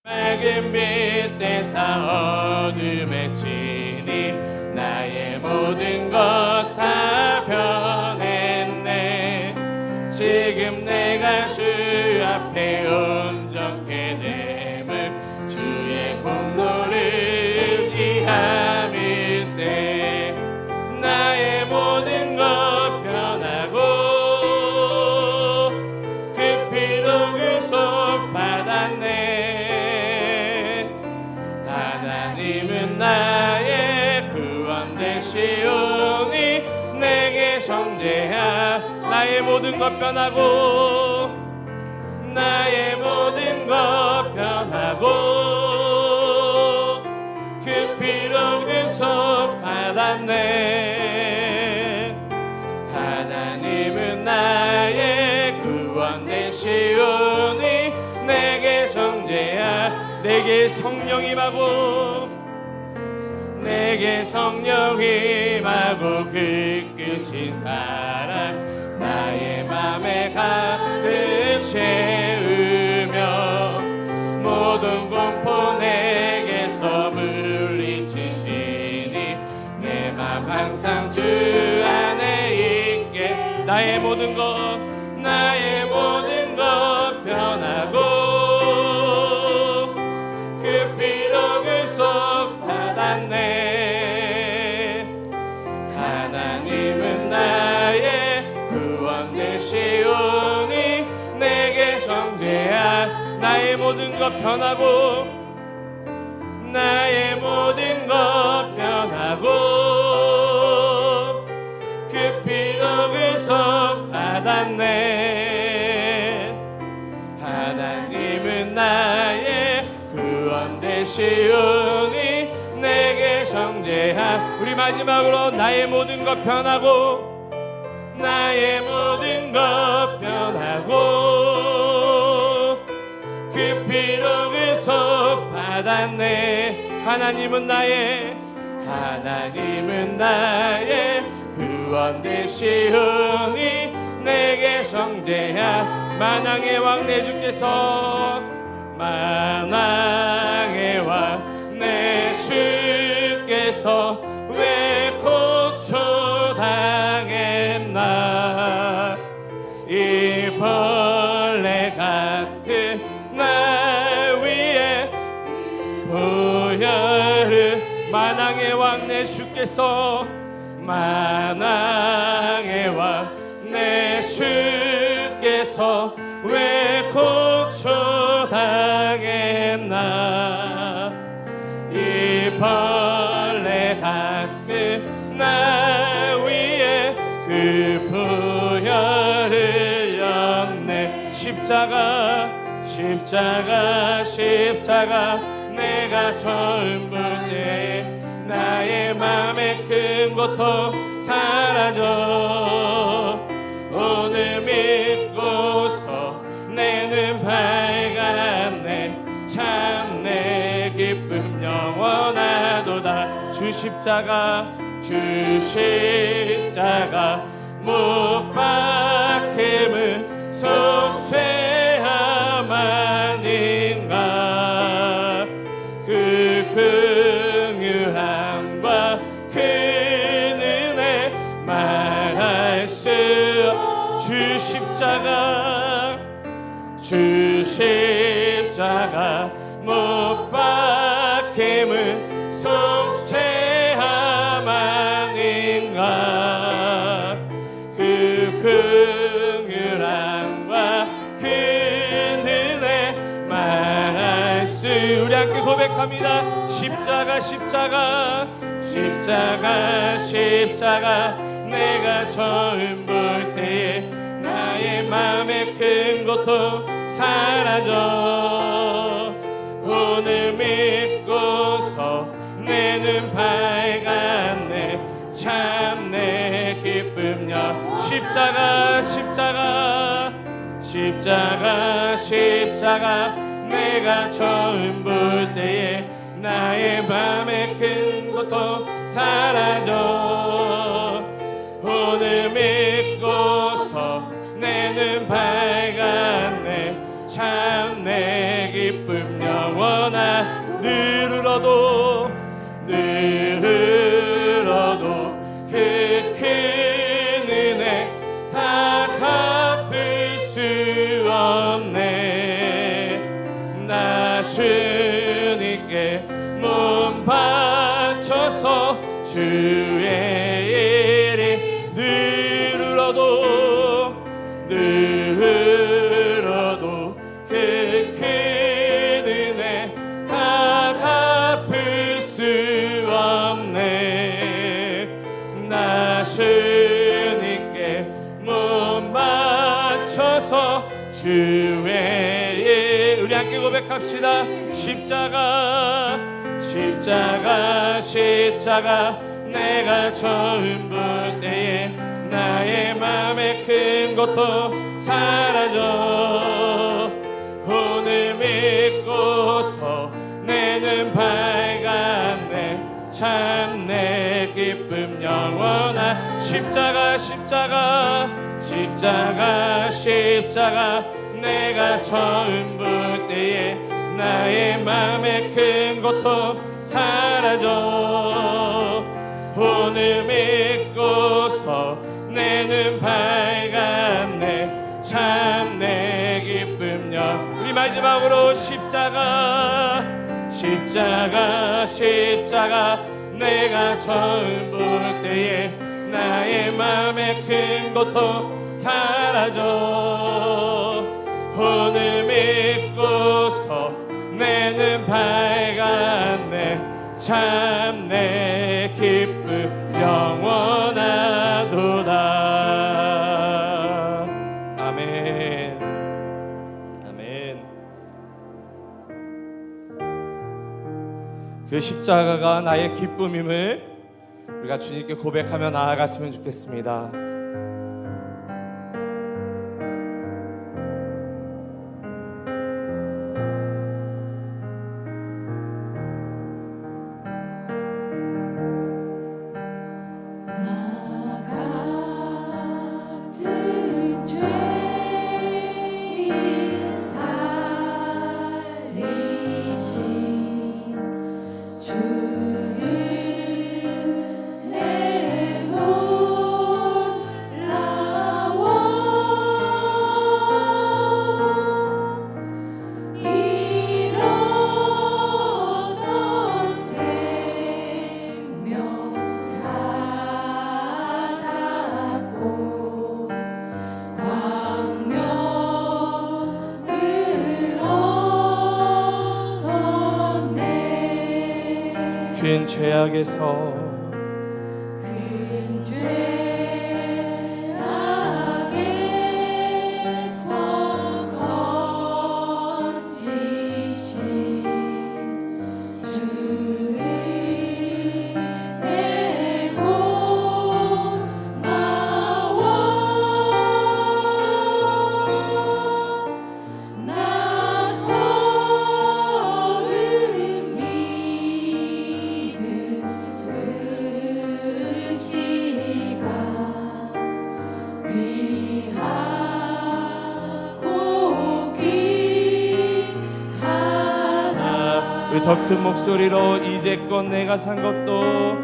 맑은 빛에서 어둠에 치니 나의 모든 것 다 변했네. 지금 내가 주 앞에 온전케 됨은 주의 공로를 의지함일세. 나의 모든 것 변하고 그 피로 구속받았네. 하나님은 나의 구원 되시오니 내게 정죄하. 나의 모든 것 변하고 나의 모든 것 변하고 그 피로 구속받았네. 하나님은 나의 구원 되시오니 내게 정죄하. 내게 성령 임하고 내게 성령 임하고 그 끝인 사랑 나의 맘에 가득 채우며 모든 공포 내게서 물리치시니 내 맘 항상 주 안에 있게. 나의 모든 것 변하고 그 피로 구속받았네. 하나님은 나의 구원 되시오니 내게 정죄하. 나의 모든 것 변하고 나의 모든 것 변하고 그 피로 구속받았네. 하나님은 나의 구원 되시오니 내게 정죄하. 우리 마지막으로 나의 모든 것 변하고 나의 모든 것 변하고 그 피로 구속받았네. 하나님은 나의 구원 되시오니 내게 정죄하. 만왕의 왕 내 주께서 만왕의 왕 내 주께서 왜 고초당했나. 이 벌레 같은 날 위에 보혈을. 만왕의 왕 내 주께서 만왕의 왕 내 주께서 왜 고초당했나. 이 벌레 같은 날 위에 그 보혈을 였네. 십자가 내가 처음 볼 때 나의 맘에 큰 고통 사라져. 오늘 믿고서 내 눈 밝았네. 참 내 기쁨 영원하도다. 주 십자가 못 박힘을 속죄함 아닌가. 그 긍휼함과 그 은혜 말할 수. 주 십자가 못 박힘을 속죄함 아닌가. 그 긍휼함과 그 은혜 말할 수. 우리 함께 고백합니다. 십자가 내가 처음 볼 때에 나의 맘에 큰 고통 사라져. 오늘 믿고서 내 눈 밝았네. 참 내 기쁨여. 십자가 내가 처음 볼 때에 나의 맘에 큰 고통 사라져. 오늘 믿고서 내 눈 밝았네. 참 내 기쁨 영원 외에 우리 함께 고백합시다. 십자가 십자가 십자가 내가 처음 볼 때에 나의 맘의 큰 고통 사라져. 오늘 믿고서 내 눈 밝았네. 참 내 기쁨 영원한 십자가 십자가 십자가 십자가 내가 처음 볼 때에 나의 맘의 큰 고통 사라져. 오늘 믿고서 내 눈 밝았네. 참 내 기쁨요. 우리 마지막으로 십자가 십자가 십자가 내가 처음 볼 때에 나의 맘의 큰 고통 사라져. 오늘 믿고서 내 눈 밝았네. 참 내 기쁨 영원하도다. 아멘. 아멘. 그 십자가가 나의 기쁨임을 우리가 주님께 고백하며 나아갔으면 좋겠습니다. 큰 죄악에서 건지신 주의 내 고마워. 나 처음 믿은 그 시간 귀하고 귀하다. 우리 더 큰 목소리로 이제껏 내가 산 것도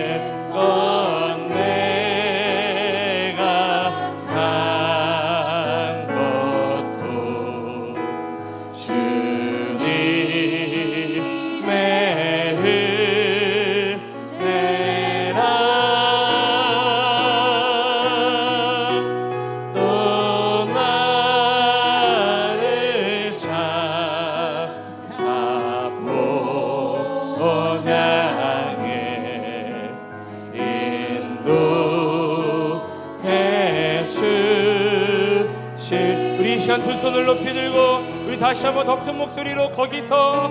이제껏 내가 산 것도 주님의 은혜라. 또 나를 찾아보 향해 인도해 주실. 우리 이 시간 두 손을 높이 들고 우리 다시 한번 더 큰 목소리로 거기서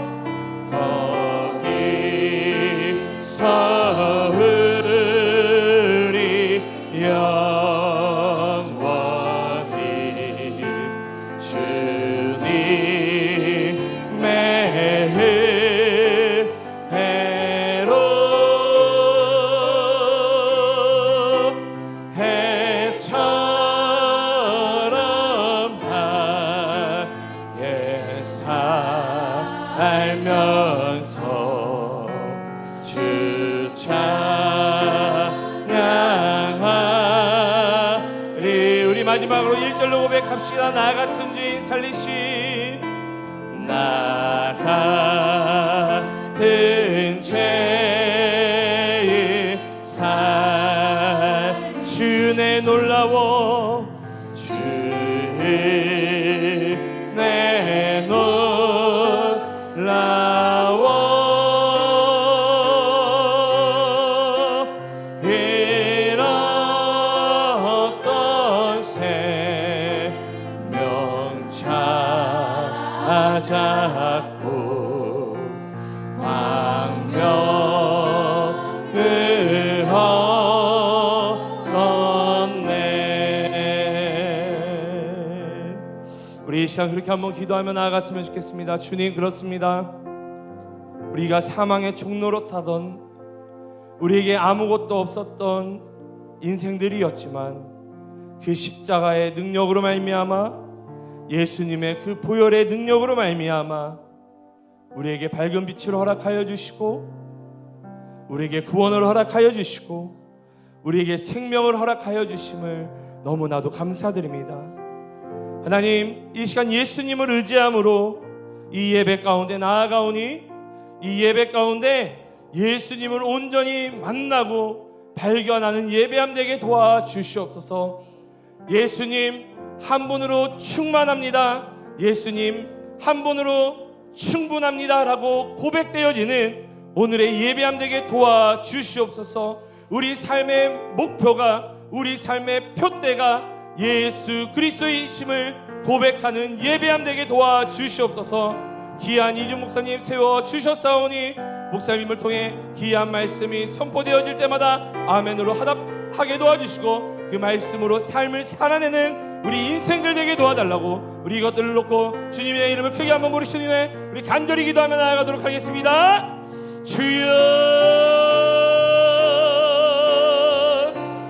우리 영원히 주님의 은혜로 해처럼 밝게 살면서 주 찬양하리. 우리 마지막으로 1절로 고백합시다. 나 같은 죄인 살리신 나 같은 죄인 살 주내 놀라워 주내 놀라워. 잃었던 생명 잡고 광명을 얻었네. 우리 이 시간 그렇게 한번 기도하며 나아갔으면 좋겠습니다. 주님, 그렇습니다. 우리가 사망의 종로로 타던, 우리에게 아무것도 없었던 인생들이었지만 그 십자가의 능력으로 말미암아, 예수님의 그 보혈의 능력으로 말미암아 우리에게 밝은 빛을 허락하여 주시고, 우리에게 구원을 허락하여 주시고, 우리에게 생명을 허락하여 주심을 너무나도 감사드립니다. 하나님, 이 시간 예수님을 의지함으로 이 예배 가운데 나아가오니, 이 예배 가운데 예수님을 온전히 만나고 발견하는 예배함 되게 도와주시옵소서. 예수님 한 분으로 충만합니다, 예수님 한 분으로 충분합니다 라고 고백되어지는 오늘의 예배함 되게 도와주시옵소서. 우리 삶의 목표가, 우리 삶의 표대가 예수 그리스도이심을 고백하는 예배함 되게 도와주시옵소서. 귀한 이준 목사님 세워주셨사오니 목사님을 통해 귀한 말씀이 선포되어질 때마다 아멘으로 하게 도와주시고, 그 말씀으로 삶을 살아내는 우리 인생들 되게 도와달라고, 우리 이것들을 놓고 주님의 이름을 크게 한번 부르시니 우리 간절히 기도하며 나아가도록 하겠습니다. 주여,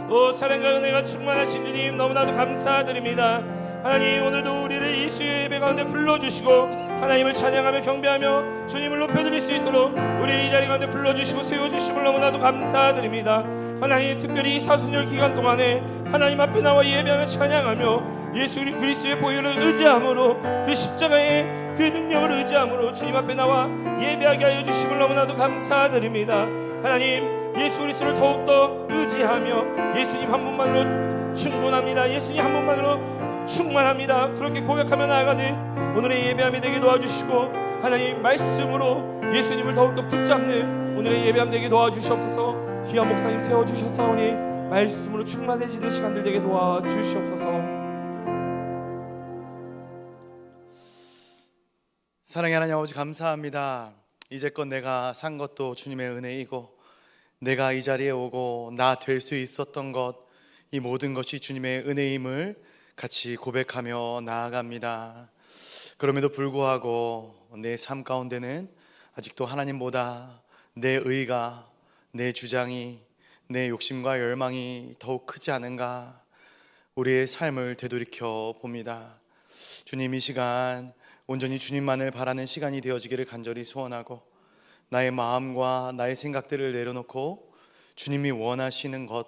오 사랑과 은혜가 충만하신 주님, 너무나도 감사드립니다. 하나님, 오늘도 우리를 이 수요 예배 가운데 불러주시고 하나님을 찬양하며 경배하며 주님을 높여드릴 수 있도록 우리 이 자리 가운데 불러주시고 세워주심을 너무나도 감사드립니다. 하나님, 특별히 이 사순절 기간 동안에 하나님 앞에 나와 예배하며 찬양하며 예수 그리스도의 보혈을 의지함으로, 그 십자가의 그 능력을 의지함으로 주님 앞에 나와 예배하게 하여 주심을 너무나도 감사드립니다. 하나님, 예수 그리스도를 더욱더 의지하며 예수님 한 분만으로 충분합니다, 예수님 한 분만으로 충만합니다, 그렇게 고백하며 나아가는 오늘의 예배함이 되게 도와주시고, 하나님 말씀으로 예수님을 더욱더 붙잡는 오늘의 예배함 되게 도와주시옵소서. 귀한 목사님 세워주셨사오니 말씀으로 충만해지는 시간들 되게 도와주시옵소서. 사랑의 하나님 아버지, 감사합니다. 이제껏 내가 산 것도 주님의 은혜이고, 내가 이 자리에 오고 나 될 수 있었던 것, 이 모든 것이 주님의 은혜임을 같이 고백하며 나아갑니다. 그럼에도 불구하고 내 삶 가운데는 아직도 하나님보다 내 의가, 내 주장이, 내 욕심과 열망이 더욱 크지 않은가, 우리의 삶을 되돌이켜 봅니다. 주님, 이 시간 온전히 주님만을 바라는 시간이 되어지기를 간절히 소원하고, 나의 마음과 나의 생각들을 내려놓고 주님이 원하시는 것,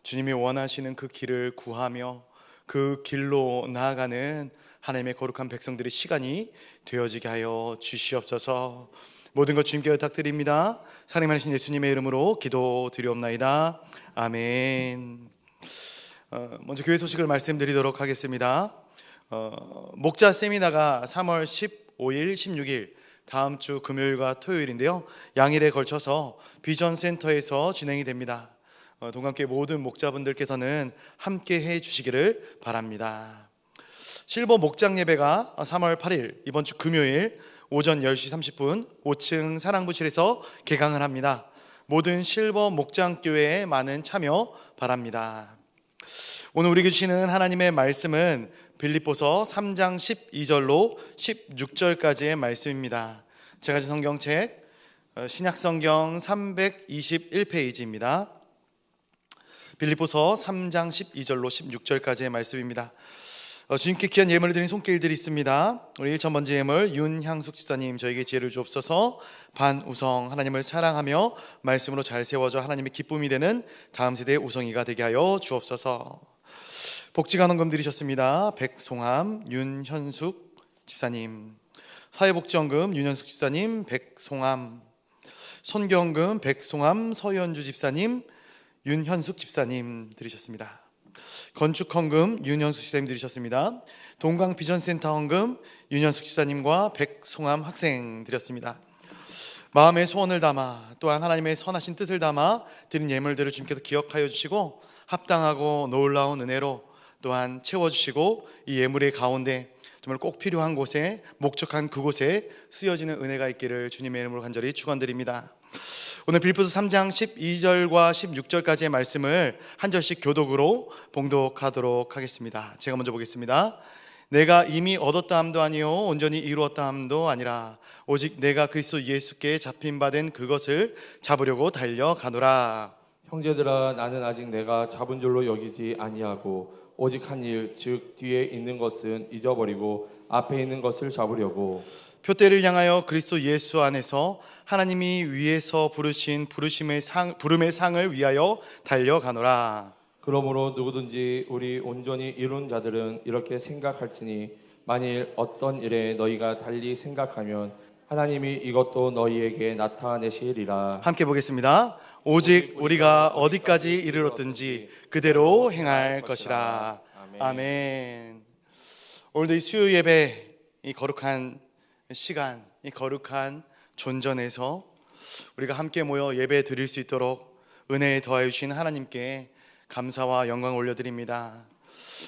주님이 원하시는 그 길을 구하며 그 길로 나아가는 하나님의 거룩한 백성들의 시간이 되어지게 하여 주시옵소서. 모든 것 주님께 부탁드립니다. 사랑하신 예수님의 이름으로 기도드리옵나이다. 아멘. 먼저 교회 소식을 말씀드리도록 하겠습니다. 목자 세미나가 3월 15일, 16일 다음 주 금요일과 토요일인데요, 양일에 걸쳐서 비전센터에서 진행이 됩니다. 동감교회 모든 목자분들께서는 함께 해 주시기를 바랍니다. 실버 목장 예배가 3월 8일 이번 주 금요일 오전 10시 30분 5층 사랑부실에서 개강을 합니다. 모든 실버 목장교회에 많은 참여 바랍니다. 오늘 우리에게 주시는 하나님의 말씀은 빌립보서 3장 12절로 16절까지의 말씀입니다. 제가 가진 성경책 신약성경 321페이지입니다. 빌립보서 3장 12절로 16절까지의 말씀입니다. 주님께 귀한 예물을 드린 손길들이 있습니다. 우리 첫 번째 예물 윤향숙 집사님, 저에게 지혜를 주옵소서. 반우성, 하나님을 사랑하며 말씀으로 잘 세워져 하나님의 기쁨이 되는 다음 세대의 우성이가 되게 하여 주옵소서. 복지간원금 드리셨습니다. 백송함 윤현숙 집사님, 사회복지원금 윤현숙 집사님, 백송함, 선교원금 백송함 서현주 집사님, 윤현숙 집사님 드리셨습니다. 건축헌금 윤현숙 집사님 드리셨습니다. 동강비전센터 헌금 윤현숙 집사님과 백송함 학생 드렸습니다. 마음의 소원을 담아 또한 하나님의 선하신 뜻을 담아 드린 예물들을 주님께서 기억하여 주시고 합당하고 놀라운 은혜로 또한 채워주시고 이 예물의 가운데 정말 꼭 필요한 곳에, 목적한 그곳에 쓰여지는 은혜가 있기를 주님의 이름으로 간절히 축원드립니다. 오늘 빌립보서 3장 12절과 16절까지의 말씀을 한 절씩 교독으로 봉독하도록 하겠습니다. 제가 먼저 보겠습니다. 내가 이미 얻었다 함도 아니요 온전히 이루었다 함도 아니라 오직 내가 그리스도 예수께 잡힌 바 된 그것을 잡으려고 달려가노라. 형제들아, 나는 아직 내가 잡은 줄로 여기지 아니하고 오직 한 일, 즉 뒤에 있는 것은 잊어버리고 앞에 있는 것을 잡으려고 표대를 향하여 그리스도 예수 안에서 하나님이 위에서 부르신 부름의 상을 위하여 달려가노라. 그러므로 누구든지 우리 온전히 이룬 자들은 이렇게 생각할지니 만일 어떤 일에 너희가 달리 생각하면 하나님이 이것도 너희에게 나타내시리라. 함께 보겠습니다. 오직 우리가 어디까지 이르렀든지 그대로 행할 것이라. 아멘. 오늘도 이 수요 예배, 이 거룩한 시간, 이 거룩한 존전에서 우리가 함께 모여 예배 드릴 수 있도록 은혜에 더하여 주신 하나님께 감사와 영광을 올려드립니다.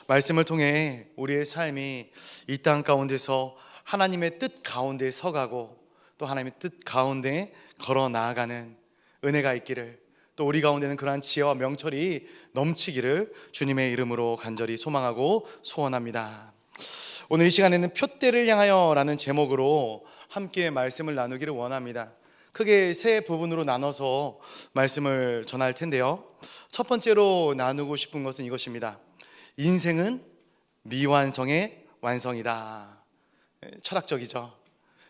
말씀을 통해 우리의 삶이 이 땅 가운데서 하나님의 뜻 가운데 서가고 또 하나님의 뜻 가운데 걸어 나아가는 은혜가 있기를, 또 우리 가운데는 그러한 지혜와 명철이 넘치기를 주님의 이름으로 간절히 소망하고 소원합니다. 오늘 이 시간에는 표대를 향하여 라는 제목으로 함께 말씀을 나누기를 원합니다. 크게 세 부분으로 나눠서 말씀을 전할 텐데요, 첫 번째로 나누고 싶은 것은 이것입니다. 인생은 미완성의 완성이다. 철학적이죠.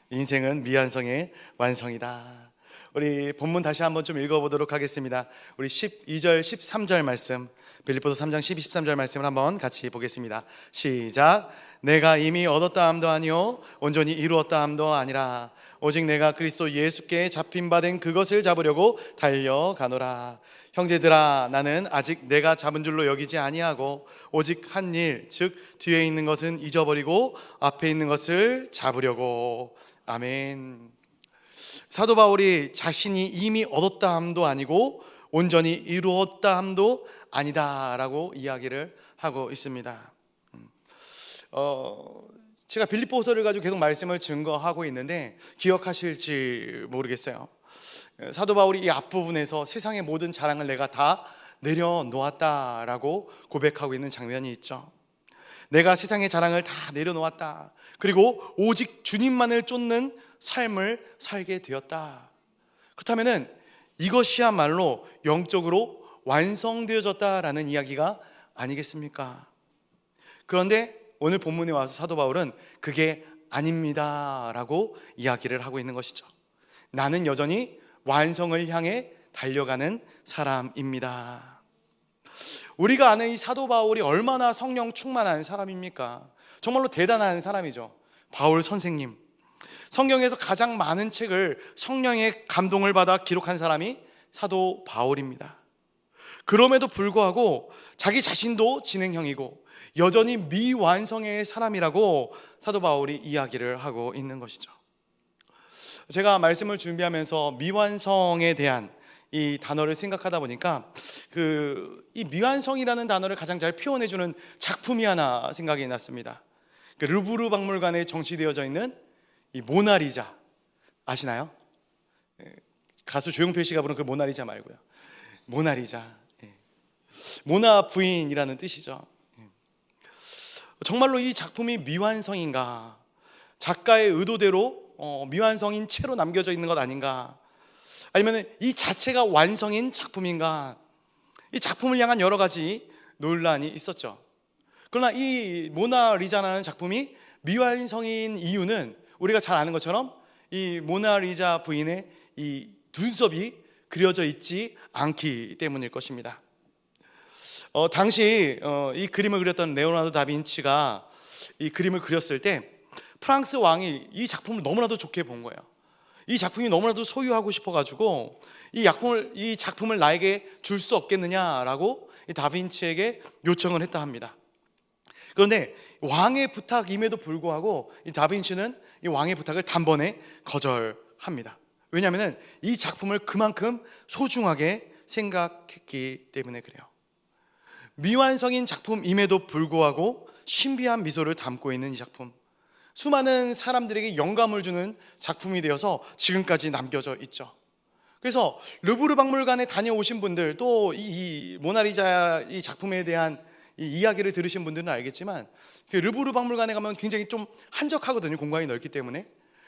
인생은 미완성의 완성이다. 우리 본문 다시 한번 좀 읽어보도록 하겠습니다. 우리 12절 13절 말씀, 빌립보서 3장 12, 13절 말씀을 한번 같이 보겠습니다. 시작. 내가 이미 얻었다 함도 아니요 온전히 이루었다 함도 아니라 오직 내가 그리스도 예수께 잡힌 바 된 그것을 잡으려고 달려가노라. 형제들아, 나는 아직 내가 잡은 줄로 여기지 아니하고 오직 한 일, 즉 뒤에 있는 것은 잊어버리고 앞에 있는 것을 잡으려고. 아멘. 사도 바울이 자신이 이미 얻었다 함도 아니고 온전히 이루었다 함도 아니다라고 이야기를 하고 있습니다. 제가 빌립보서를 가지고 계속 말씀을 증거하고 있는데 기억하실지 모르겠어요. 사도 바울이 이 앞부분에서 세상의 모든 자랑을 내가 다 내려놓았다라고 고백하고 있는 장면이 있죠. 내가 세상의 자랑을 다 내려놓았다. 그리고 오직 주님만을 쫓는 삶을 살게 되었다. 그렇다면은 이것이야말로 영적으로 완성되어졌다라는 이야기가 아니겠습니까? 그런데 오늘 본문에 와서 사도 바울은 그게 아닙니다라고 이야기를 하고 있는 것이죠. 나는 여전히 완성을 향해 달려가는 사람입니다. 우리가 아는 이 사도 바울이 얼마나 성령 충만한 사람입니까? 정말로 대단한 사람이죠. 바울 선생님, 성경에서 가장 많은 책을 성령의 감동을 받아 기록한 사람이 사도 바울입니다. 그럼에도 불구하고 자기 자신도 진행형이고 여전히 미완성의 사람이라고 사도 바울이 이야기를 하고 있는 것이죠. 제가 말씀을 준비하면서 미완성에 대한 이 단어를 생각하다 보니까 이 미완성이라는 단어를 가장 잘 표현해주는 작품이 하나 생각이 났습니다. 루브르 박물관에 정치되어져 있는 이 모나리자 아시나요? 가수 조용필 씨가 부른 그 모나리자 말고요. 모나리자, 모나 부인이라는 뜻이죠. 정말로 이 작품이 미완성인가? 작가의 의도대로 미완성인 채로 남겨져 있는 것 아닌가? 아니면 이 자체가 완성인 작품인가? 이 작품을 향한 여러 가지 논란이 있었죠. 그러나 이 모나리자라는 작품이 미완성인 이유는 우리가 잘 아는 것처럼 이 모나리자 부인의 이 눈썹이 그려져 있지 않기 때문일 것입니다. 당시 이 그림을 그렸던 레오나르도 다빈치가 이 그림을 그렸을 때 프랑스 왕이 이 작품을 너무나도 좋게 본 거예요. 이 작품이 너무나도 소유하고 싶어가지고 이 작품을 나에게 줄 수 없겠느냐라고 이 다빈치에게 요청을 했다 합니다. 그런데 왕의 부탁임에도 불구하고 이 다빈치는 이 왕의 부탁을 단번에 거절합니다. 왜냐하면 이 작품을 그만큼 소중하게 생각했기 때문에 그래요. 미완성인 작품임에도 불구하고 신비한 미소를 담고 있는 이 작품, 수많은 사람들에게 영감을 주는 작품이 되어서 지금까지 남겨져 있죠. 그래서 루브르 박물관에 다녀오신 분들, 또 이 모나리자 이 작품에 대한 이 이야기를 들으신 분들은 알겠지만, 그 루브르 박물관에 가면 굉장히 좀 한적하거든요. 공간이 넓기 때문에.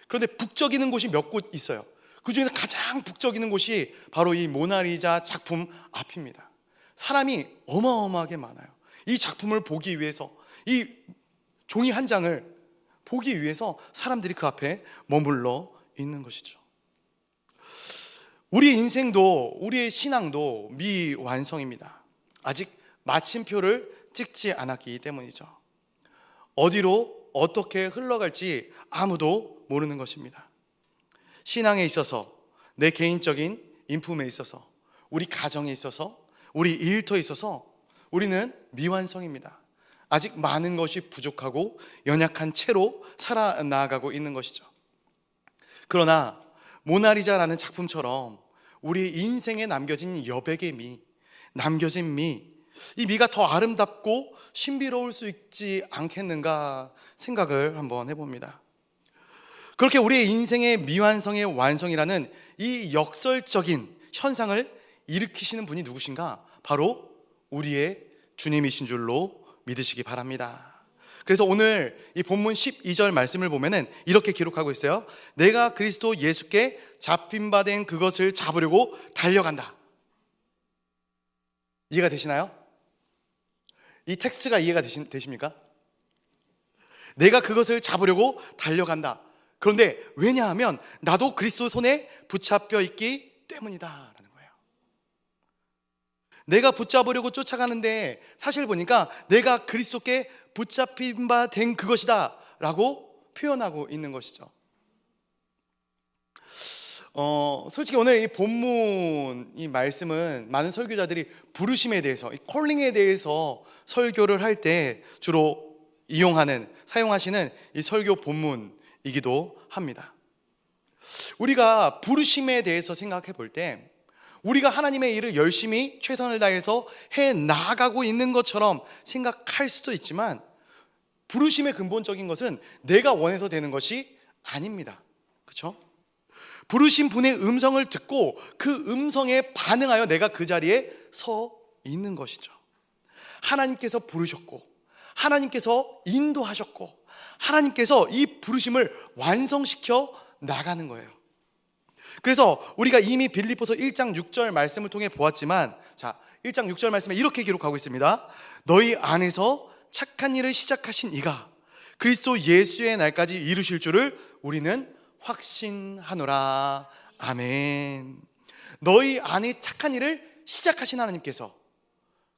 그런데 북적이는 곳이 몇 곳 있어요. 그 중에서 가장 북적이는 곳이 바로 이 모나리자 작품 앞입니다. 사람이 어마어마하게 많아요. 이 작품을 보기 위해서, 이 종이 한 장을 보기 위해서 사람들이 그 앞에 머물러 있는 것이죠. 우리 인생도, 우리의 신앙도 미완성입니다. 아직 마침표를 찍지 않았기 때문이죠. 어디로 어떻게 흘러갈지 아무도 모르는 것입니다. 신앙에 있어서, 내 개인적인 인품에 있어서, 우리 가정에 있어서, 우리 일터에 있어서 우리는 미완성입니다. 아직 많은 것이 부족하고 연약한 채로 살아나가고 있는 것이죠. 그러나 모나리자라는 작품처럼 우리 인생에 남겨진 여백의 미, 남겨진 미, 이 미가 더 아름답고 신비로울 수 있지 않겠는가 생각을 한번 해봅니다. 그렇게 우리의 인생의 미완성의 완성이라는 이 역설적인 현상을 일으키시는 분이 누구신가? 바로 우리의 주님이신 줄로 믿으시기 바랍니다. 그래서 오늘 이 본문 12절 말씀을 보면은 이렇게 기록하고 있어요. 내가 그리스도 예수께 잡힌 바 된 그것을 잡으려고 달려간다. 이해가 되시나요? 이 텍스트가 이해가 되십니까? 내가 그것을 잡으려고 달려간다. 그런데 왜냐하면 나도 그리스도 손에 붙잡혀 있기 때문이다 라는 거예요. 내가 붙잡으려고 쫓아가는데 사실 보니까 내가 그리스도께 붙잡힌 바 된 그것이다 라고 표현하고 있는 것이죠. 솔직히 오늘 이 본문 이 말씀은 많은 설교자들이 부르심에 대해서, 이 콜링에 대해서 설교를 할 때 주로 사용하시는 이 설교 본문이기도 합니다. 우리가 부르심에 대해서 생각해 볼 때 우리가 하나님의 일을 열심히 최선을 다해서 해 나가고 있는 것처럼 생각할 수도 있지만, 부르심의 근본적인 것은 내가 원해서 되는 것이 아닙니다. 그렇죠? 부르신 분의 음성을 듣고 그 음성에 반응하여 내가 그 자리에 서 있는 것이죠. 하나님께서 부르셨고, 하나님께서 인도하셨고, 하나님께서 이 부르심을 완성시켜 나가는 거예요. 그래서 우리가 이미 빌립보서 1장 6절 말씀을 통해 보았지만, 자, 1장 6절 말씀에 이렇게 기록하고 있습니다. 너희 안에서 착한 일을 시작하신 이가 그리스도 예수의 날까지 이루실 줄을 우리는 확신하노라. 아멘. 너희 안에 착한 일을 시작하신 하나님께서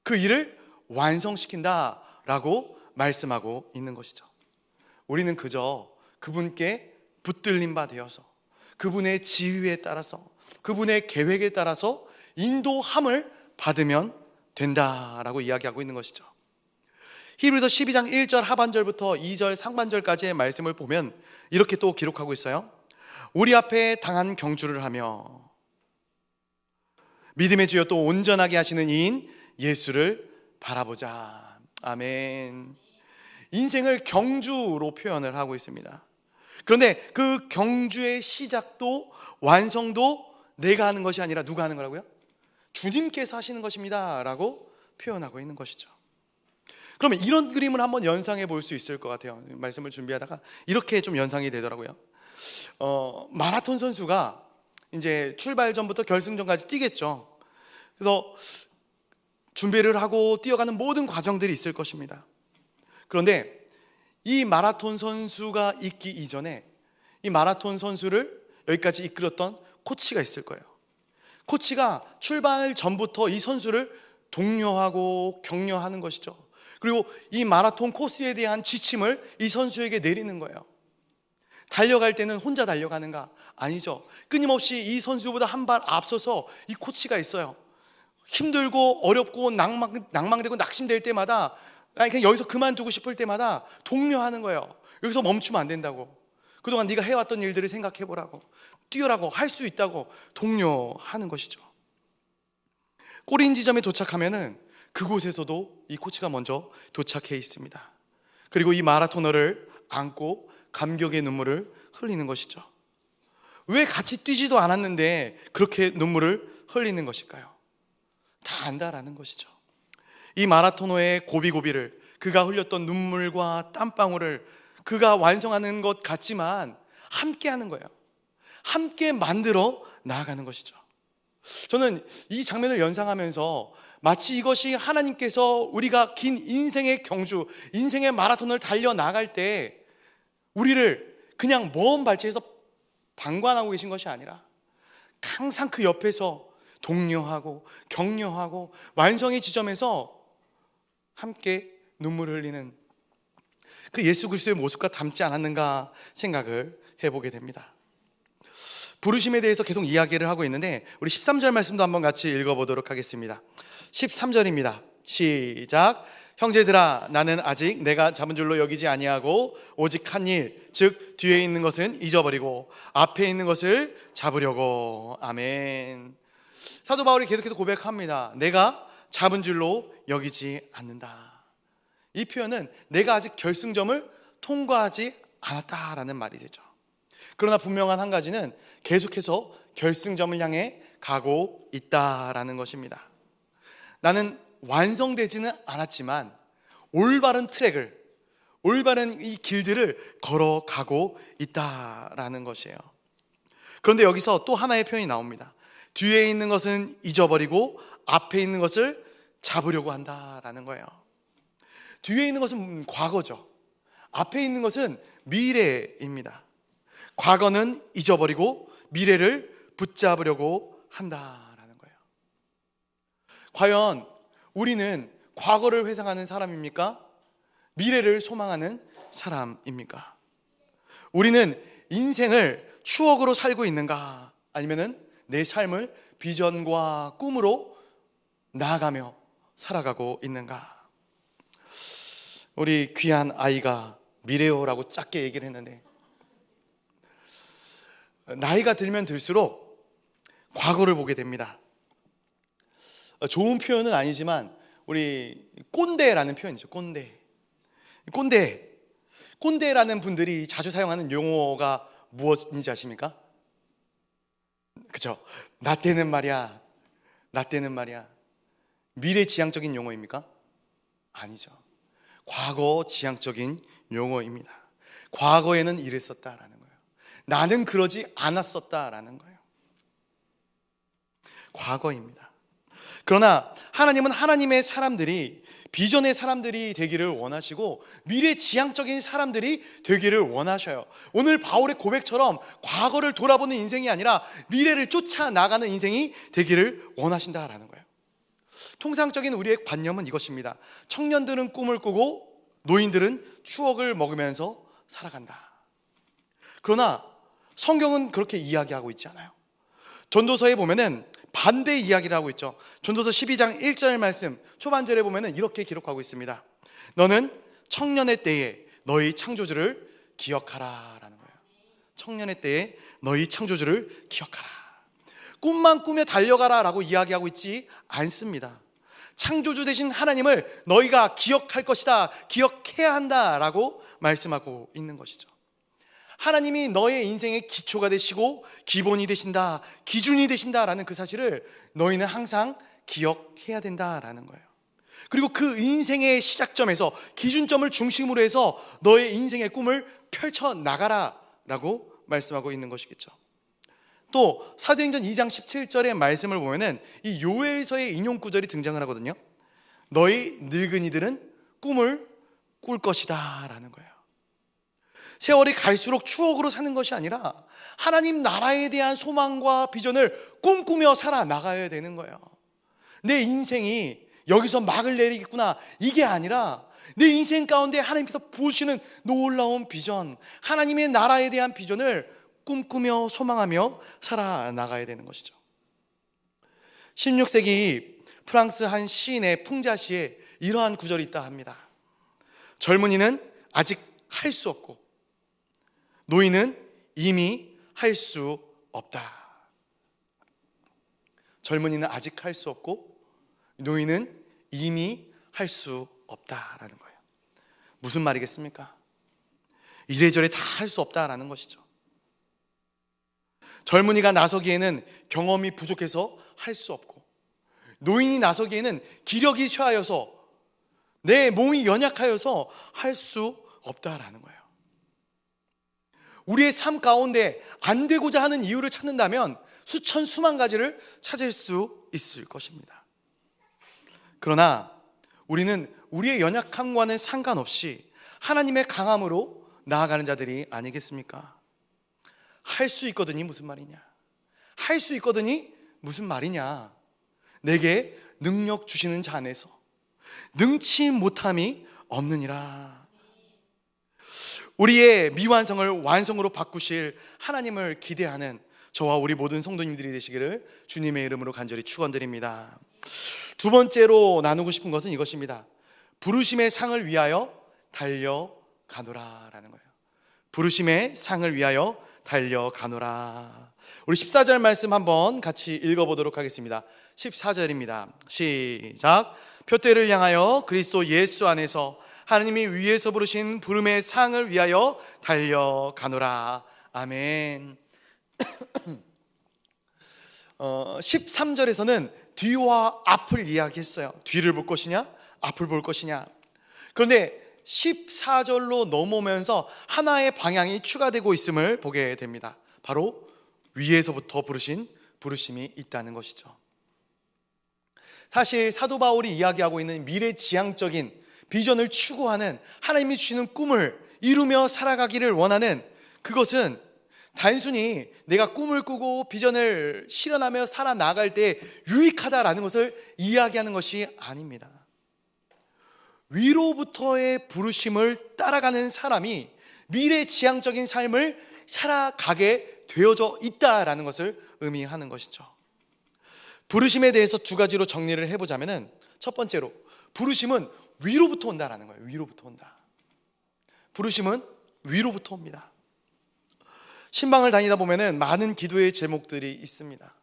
그 일을 완성시킨다 라고 말씀하고 있는 것이죠. 우리는 그저 그분께 붙들림 바 되어서, 그분의 지휘에 따라서, 그분의 계획에 따라서 인도함을 받으면 된다라고 이야기하고 있는 것이죠. 히브리서 12장 1절 하반절부터 2절 상반절까지의 말씀을 보면 이렇게 또 기록하고 있어요. 우리 앞에 당한 경주를 하며 믿음의 주여 또 온전하게 하시는 이인 예수를 바라보자. 아멘. 인생을 경주로 표현을 하고 있습니다. 그런데 그 경주의 시작도 완성도 내가 하는 것이 아니라 누가 하는 거라고요? 주님께서 하시는 것입니다 라고 표현하고 있는 것이죠. 그러면 이런 그림을 한번 연상해 볼 수 있을 것 같아요. 말씀을 준비하다가 이렇게 좀 연상이 되더라고요. 마라톤 선수가 이제 출발 전부터 결승전까지 뛰겠죠. 그래서 준비를 하고 뛰어가는 모든 과정들이 있을 것입니다. 그런데 이 마라톤 선수가 있기 이전에 이 마라톤 선수를 여기까지 이끌었던 코치가 있을 거예요. 코치가 출발 전부터 이 선수를 독려하고 격려하는 것이죠. 그리고 이 마라톤 코스에 대한 지침을 이 선수에게 내리는 거예요. 달려갈 때는 혼자 달려가는가? 아니죠. 끊임없이 이 선수보다 한 발 앞서서 이 코치가 있어요. 힘들고 어렵고 낭망되고 낙심될 때마다, 그냥 여기서 그만두고 싶을 때마다 독려하는 거예요. 여기서 멈추면 안 된다고, 그동안 네가 해왔던 일들을 생각해보라고, 뛰어라고, 할 수 있다고 독려하는 것이죠. 꼬린 지점에 도착하면은 그곳에서도 이 코치가 먼저 도착해 있습니다. 그리고 이 마라토너를 안고 감격의 눈물을 흘리는 것이죠. 왜 같이 뛰지도 않았는데 그렇게 눈물을 흘리는 것일까요? 다 안다라는 것이죠. 이 마라토너의 고비고비를, 그가 흘렸던 눈물과 땀방울을 그가 완성하는 것 같지만 함께 하는 거예요. 함께 만들어 나아가는 것이죠. 저는 이 장면을 연상하면서 마치 이것이 하나님께서 우리가 긴 인생의 경주, 인생의 마라톤을 달려나갈 때 우리를 그냥 먼 발치에서 방관하고 계신 것이 아니라 항상 그 옆에서 독려하고 격려하고 완성의 지점에서 함께 눈물을 흘리는 그 예수 그리스도의 모습과 닮지 않았는가 생각을 해보게 됩니다. 부르심에 대해서 계속 이야기를 하고 있는데 우리 13절 말씀도 한번 같이 읽어보도록 하겠습니다. 13절입니다. 시작. 형제들아, 나는 아직 내가 잡은 줄로 여기지 아니하고 오직 한 일, 즉 뒤에 있는 것은 잊어버리고 앞에 있는 것을 잡으려고. 아멘. 사도 바울이 계속해서 고백합니다. 내가 잡은 줄로 여기지 않는다. 이 표현은 내가 아직 결승점을 통과하지 않았다라는 말이 되죠. 그러나 분명한 한 가지는 계속해서 결승점을 향해 가고 있다라는 것입니다. 나는 완성되지는 않았지만 올바른 트랙을, 올바른 이 길들을 걸어가고 있다라는 것이에요. 그런데 여기서 또 하나의 표현이 나옵니다. 뒤에 있는 것은 잊어버리고 앞에 있는 것을 잡으려고 한다라는 거예요. 뒤에 있는 것은 과거죠. 앞에 있는 것은 미래입니다. 과거는 잊어버리고 미래를 붙잡으려고 한다라는 거예요. 과연 우리는 과거를 회상하는 사람입니까? 미래를 소망하는 사람입니까? 우리는 인생을 추억으로 살고 있는가? 아니면은 내 삶을 비전과 꿈으로 나아가며 살아가고 있는가? 우리 귀한 아이가 미래요라고 짧게 얘기를 했는데, 나이가 들면 들수록 과거를 보게 됩니다. 좋은 표현은 아니지만 우리 꼰대라는 표현이죠. 꼰대라는 분들이 자주 사용하는 용어가 무엇인지 아십니까? 그죠? 나 때는 말이야. 미래지향적인 용어입니까? 아니죠. 과거 지향적인 용어입니다. 과거에는 이랬었다라는 거예요. 나는 그러지 않았었다라는 거예요. 과거입니다. 그러나 하나님은 하나님의 사람들이, 비전의 사람들이 되기를 원하시고 미래지향적인 사람들이 되기를 원하셔요. 오늘 바울의 고백처럼 과거를 돌아보는 인생이 아니라 미래를 쫓아나가는 인생이 되기를 원하신다라는 거예요. 통상적인 우리의 관념은 이것입니다. 청년들은 꿈을 꾸고 노인들은 추억을 먹으면서 살아간다. 그러나 성경은 그렇게 이야기하고 있지 않아요. 전도서에 보면은 반대 이야기를 하고 있죠. 전도서 12장 1절 말씀 초반절에 보면은 이렇게 기록하고 있습니다. 너는 청년의 때에 너희 창조주를 기억하라 라는 거예요. 청년의 때에 너희 창조주를 기억하라. 꿈만 꾸며 달려가라 라고 이야기하고 있지 않습니다. 창조주 되신 하나님을 너희가 기억할 것이다, 기억해야 한다 라고 말씀하고 있는 것이죠. 하나님이 너의 인생의 기초가 되시고 기본이 되신다, 기준이 되신다라는 그 사실을 너희는 항상 기억해야 된다라는 거예요. 그리고 그 인생의 시작점에서 기준점을 중심으로 해서 너의 인생의 꿈을 펼쳐나가라 라고 말씀하고 있는 것이겠죠. 또 사도행전 2장 17절의 말씀을 보면은 이 요엘서의 인용 구절이 등장을 하거든요. 너희 늙은이들은 꿈을 꿀 것이다 라는 거예요. 세월이 갈수록 추억으로 사는 것이 아니라 하나님 나라에 대한 소망과 비전을 꿈꾸며 살아나가야 되는 거예요. 내 인생이 여기서 막을 내리겠구나, 이게 아니라 내 인생 가운데 하나님께서 부으시는 놀라운 비전, 하나님의 나라에 대한 비전을 꿈꾸며 소망하며 살아나가야 되는 것이죠. 16세기 프랑스 한 시인의 풍자시에 이러한 구절이 있다 합니다. 젊은이는 아직 할 수 없고 노인은 이미 할 수 없다. 젊은이는 아직 할 수 없고 노인은 이미 할 수 없다라는 거예요. 무슨 말이겠습니까? 이래저래 다 할 수 없다라는 것이죠. 젊은이가 나서기에는 경험이 부족해서 할 수 없고, 노인이 나서기에는 기력이 쇠하여서, 내 몸이 연약하여서 할 수 없다라는 거예요. 우리의 삶 가운데 안 되고자 하는 이유를 찾는다면 수천 수만 가지를 찾을 수 있을 것입니다. 그러나 우리는 우리의 연약함과는 상관없이 하나님의 강함으로 나아가는 자들이 아니겠습니까? 할 수 있거든이 무슨 말이냐? 할 수 있거든이 무슨 말이냐? 내게 능력 주시는 자 안에서 능치 못함이 없느니라. 우리의 미완성을 완성으로 바꾸실 하나님을 기대하는 저와 우리 모든 성도님들이 되시기를 주님의 이름으로 간절히 축원드립니다. 두 번째로 나누고 싶은 것은 이것입니다. 부르심의 상을 위하여 달려가노라라는 거예요. 부르심의 상을 위하여 달려가노라. 우리 14절 말씀 한번 같이 읽어보도록 하겠습니다. 14절입니다. 시작. 표대를 향하여 그리스도 예수 안에서 하나님이 위에서 부르신 부름의 상을 위하여 달려가노라. 아멘. 13절에서는 뒤와 앞을 이야기했어요. 뒤를 볼 것이냐 앞을 볼 것이냐. 그런데 14절로 넘어오면서 하나의 방향이 추가되고 있음을 보게 됩니다. 바로 위에서부터 부르신 부르심이 있다는 것이죠. 사실 사도 바울이 이야기하고 있는 미래지향적인 비전을 추구하는, 하나님이 주시는 꿈을 이루며 살아가기를 원하는, 그것은 단순히 내가 꿈을 꾸고 비전을 실현하며 살아나갈 때 유익하다라는 것을 이야기하는 것이 아닙니다. 위로부터의 부르심을 따라가는 사람이 미래지향적인 삶을 살아가게 되어져 있다라는 것을 의미하는 것이죠. 부르심에 대해서 두 가지로 정리를 해보자면은, 첫 번째로 부르심은 위로부터 온다라는 거예요. 위로부터 온다. 부르심은 위로부터 옵니다. 신방을 다니다 보면은 많은 기도의 제목들이 있습니다.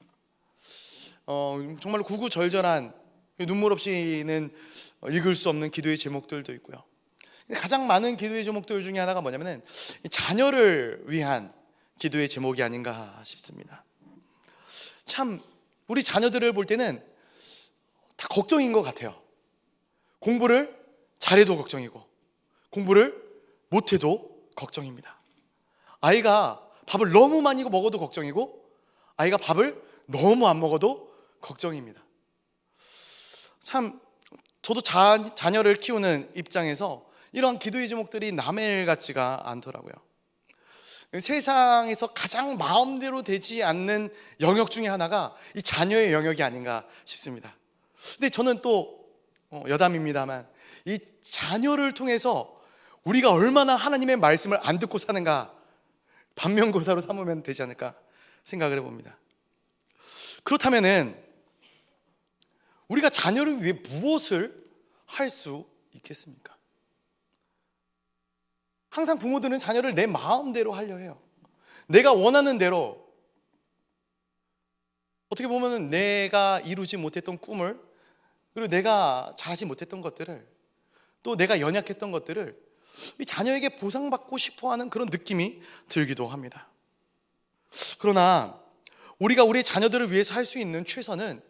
정말로 구구절절한, 눈물 없이는 읽을 수 없는 기도의 제목들도 있고요. 가장 많은 기도의 제목들 중에 하나가 뭐냐면은 자녀를 위한 기도의 제목이 아닌가 싶습니다. 참 우리 자녀들을 볼 때는 다 걱정인 것 같아요. 공부를 잘해도 걱정이고 공부를 못해도 걱정입니다. 아이가 밥을 너무 많이 먹어도 걱정이고 아이가 밥을 너무 안 먹어도 걱정입니다. 참 저도 자녀를 키우는 입장에서 이러한 기도의 제목들이 남의 일 같지가 않더라고요. 세상에서 가장 마음대로 되지 않는 영역 중에 하나가 이 자녀의 영역이 아닌가 싶습니다. 근데 저는 또 여담입니다만 이 자녀를 통해서 우리가 얼마나 하나님의 말씀을 안 듣고 사는가 반면교사로 삼으면 되지 않을까 생각을 해봅니다. 그렇다면은 우리가 자녀를 위해 무엇을 할 수 있겠습니까? 항상 부모들은 자녀를 내 마음대로 하려 해요. 내가 원하는 대로, 어떻게 보면 내가 이루지 못했던 꿈을, 그리고 내가 잘하지 못했던 것들을, 또 내가 연약했던 것들을 자녀에게 보상받고 싶어하는 그런 느낌이 들기도 합니다. 그러나 우리가 우리 자녀들을 위해서 할 수 있는 최선은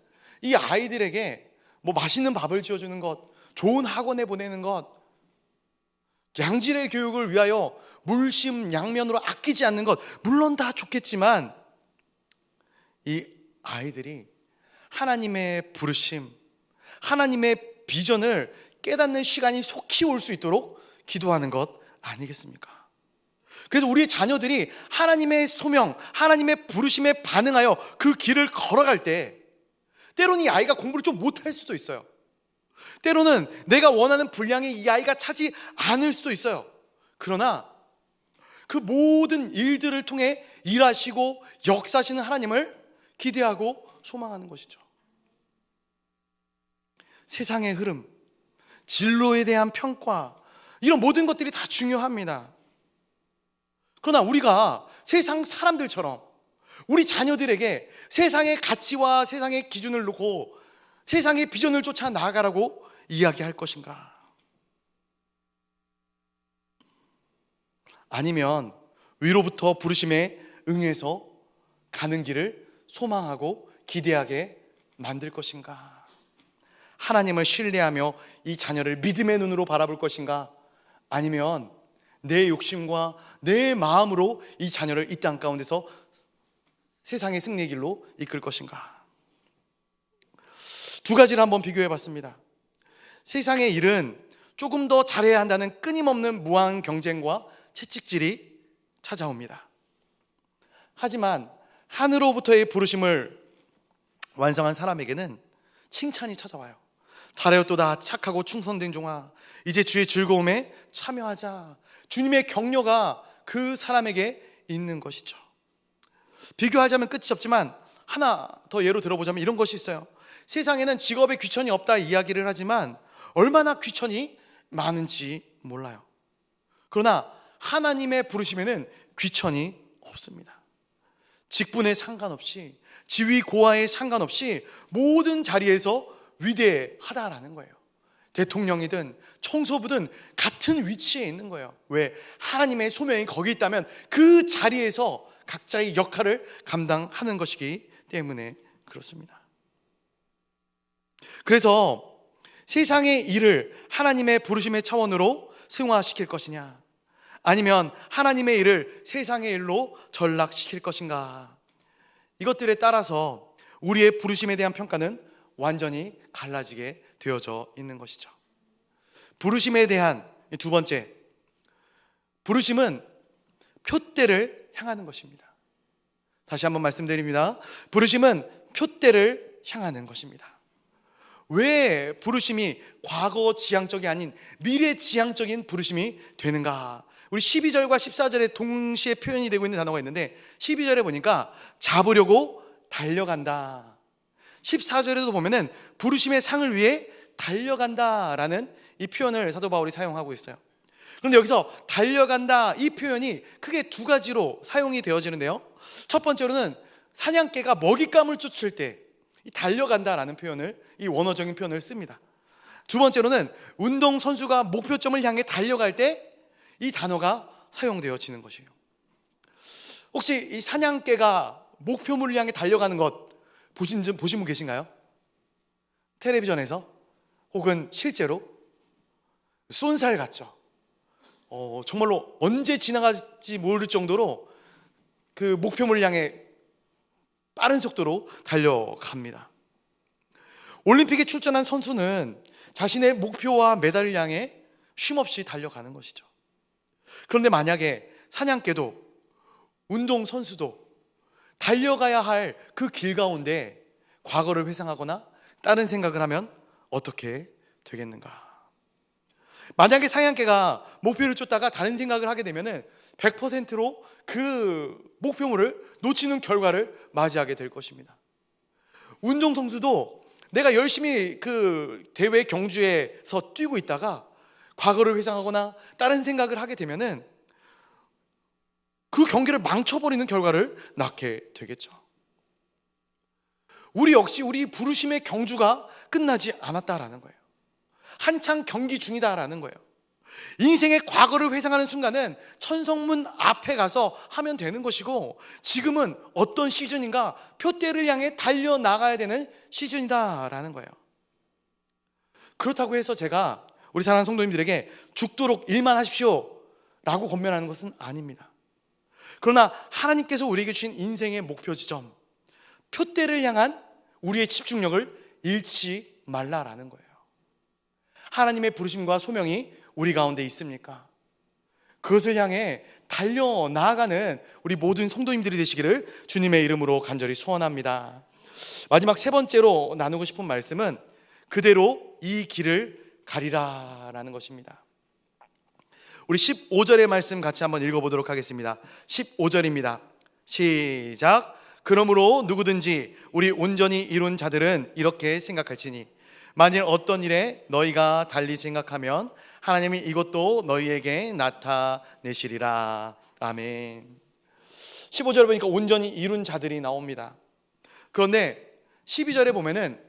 이 아이들에게 뭐 맛있는 밥을 지어주는 것, 좋은 학원에 보내는 것, 양질의 교육을 위하여 물심양면으로 아끼지 않는 것, 물론 다 좋겠지만 이 아이들이 하나님의 부르심, 하나님의 비전을 깨닫는 시간이 속히 올 수 있도록 기도하는 것 아니겠습니까? 그래서 우리 자녀들이 하나님의 소명, 하나님의 부르심에 반응하여 그 길을 걸어갈 때 때로는 이 아이가 공부를 좀 못할 수도 있어요. 때로는 내가 원하는 분량이 이 아이가 차지 않을 수도 있어요. 그러나 그 모든 일들을 통해 일하시고 역사하시는 하나님을 기대하고 소망하는 것이죠. 세상의 흐름, 진로에 대한 평가, 이런 모든 것들이 다 중요합니다. 그러나 우리가 세상 사람들처럼 우리 자녀들에게 세상의 가치와 세상의 기준을 놓고 세상의 비전을 쫓아 나아가라고 이야기할 것인가? 아니면 위로부터 부르심에 응해서 가는 길을 소망하고 기대하게 만들 것인가? 하나님을 신뢰하며 이 자녀를 믿음의 눈으로 바라볼 것인가? 아니면 내 욕심과 내 마음으로 이 자녀를 이 땅 가운데서 세상의 승리의 길로 이끌 것인가? 두 가지를 한번 비교해 봤습니다. 세상의 일은 조금 더 잘해야 한다는 끊임없는 무한 경쟁과 채찍질이 찾아옵니다. 하지만 하늘로부터의 부르심을 완성한 사람에게는 칭찬이 찾아와요. 잘하였도다 착하고 충성된 종아, 이제 주의 즐거움에 참여하자. 주님의 격려가 그 사람에게 있는 것이죠. 비교하자면 끝이 없지만 하나 더 예로 들어보자면 이런 것이 있어요. 세상에는 직업에 귀천이 없다 이야기를 하지만 얼마나 귀천이 많은지 몰라요. 그러나 하나님의 부르심에는 귀천이 없습니다. 직분에 상관없이, 지위 고하에 상관없이 모든 자리에서 위대하다라는 거예요. 대통령이든 청소부든 같은 위치에 있는 거예요. 왜? 하나님의 소명이 거기 있다면 그 자리에서 각자의 역할을 감당하는 것이기 때문에 그렇습니다. 그래서 세상의 일을 하나님의 부르심의 차원으로 승화시킬 것이냐, 아니면 하나님의 일을 세상의 일로 전락시킬 것인가, 이것들에 따라서 우리의 부르심에 대한 평가는 완전히 갈라지게 되어져 있는 것이죠. 부르심에 대한 두 번째, 부르심은 표대를 향하는 것입니다. 다시 한번 말씀드립니다. 부르심은 표대를 향하는 것입니다. 왜 부르심이 과거 지향적이 아닌 미래 지향적인 부르심이 되는가? 우리 12절과 14절에 동시에 표현이 되고 있는 단어가 있는데 12절에 보니까 잡으려고 달려간다. 14절에도 보면은 부르심의 상을 위해 달려간다라는 이 표현을 사도 바울이 사용하고 있어요. 그런데 여기서 달려간다 이 표현이 크게 두 가지로 사용이 되어지는데요. 첫 번째로는 사냥개가 먹잇감을 쫓을 때 이 달려간다라는 표현을, 이 원어적인 표현을 씁니다. 두 번째로는 운동선수가 목표점을 향해 달려갈 때 이 단어가 사용되어지는 것이에요. 혹시 이 사냥개가 목표물을 향해 달려가는 것 보신 분 계신가요? 텔레비전에서 혹은 실제로 쏜살 같죠. 정말로 언제 지나갈지 모를 정도로 그 목표물을 향해 빠른 속도로 달려갑니다. 올림픽에 출전한 선수는 자신의 목표와 메달을 향해 쉼없이 달려가는 것이죠. 그런데 만약에 사냥개도 운동선수도 달려가야 할 그 길 가운데 과거를 회상하거나 다른 생각을 하면 어떻게 되겠는가? 만약에 사냥개가 목표를 쫓다가 다른 생각을 하게 되면 100%로 그 목표물을 놓치는 결과를 맞이하게 될 것입니다. 운동선수도 내가 열심히 그 대회 경주에서 뛰고 있다가 과거를 회상하거나 다른 생각을 하게 되면 그 경기를 망쳐버리는 결과를 낳게 되겠죠. 우리 역시 우리 부르심의 경주가 끝나지 않았다라는 거예요. 한창 경기 중이다라는 거예요. 인생의 과거를 회상하는 순간은 천성문 앞에 가서 하면 되는 것이고, 지금은 어떤 시즌인가 표대를 향해 달려나가야 되는 시즌이다라는 거예요. 그렇다고 해서 제가 우리 사랑하는 성도님들에게 죽도록 일만 하십시오 라고 권면하는 것은 아닙니다. 그러나 하나님께서 우리에게 주신 인생의 목표 지점, 표대를 향한 우리의 집중력을 잃지 말라라는 거예요. 하나님의 부르심과 소명이 우리 가운데 있습니까? 그것을 향해 달려나가는 우리 모든 성도님들이 되시기를 주님의 이름으로 간절히 소원합니다. 마지막 세 번째로 나누고 싶은 말씀은 그대로 이 길을 가리라라는 것입니다. 우리 15절의 말씀 같이 한번 읽어보도록 하겠습니다. 15절입니다. 시작. 그러므로 누구든지 우리 온전히 이룬 자들은 이렇게 생각할지니 만일 어떤 일에 너희가 달리 생각하면 하나님이 이것도 너희에게 나타내시리라. 아멘. 15절에 보니까 온전히 이룬 자들이 나옵니다. 그런데 12절에 보면은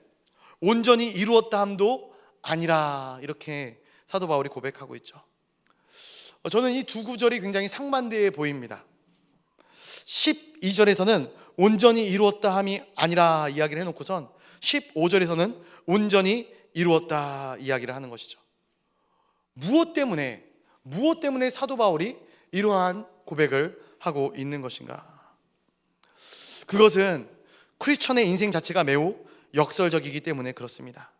온전히 이루었다 함도 아니라 이렇게 사도 바울이 고백하고 있죠. 저는 이 두 구절이 굉장히 상반되어 보입니다. 12절에서는 온전히 이루었다 함이 아니라 이야기를 해놓고선 15절에서는 온전히 이루었다 이야기를 하는 것이죠. 무엇 때문에 사도 바울이 이러한 고백을 하고 있는 것인가? 그것은 크리스천의 인생 자체가 매우 역설적이기 때문에 그렇습니다.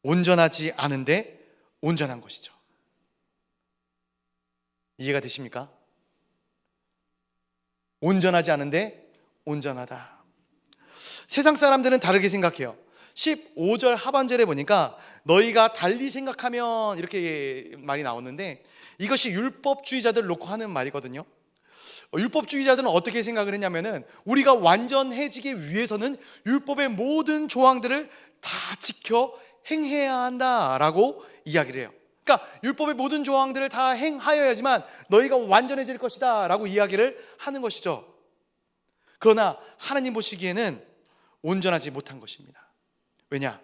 온전하지 않은데 온전한 것이죠. 이해가 되십니까? 온전하지 않은데 온전하다. 세상 사람들은 다르게 생각해요. 15절 하반절에 보니까 너희가 달리 생각하면 이렇게 말이 나오는데 이것이 율법주의자들을 놓고 하는 말이거든요. 율법주의자들은 어떻게 생각을 했냐면은 우리가 완전해지기 위해서는 율법의 모든 조항들을 다 지켜 행해야 한다라고 이야기를 해요. 그러니까 율법의 모든 조항들을 다 행하여야지만 너희가 완전해질 것이다 라고 이야기를 하는 것이죠. 그러나 하나님 보시기에는 온전하지 못한 것입니다. 왜냐?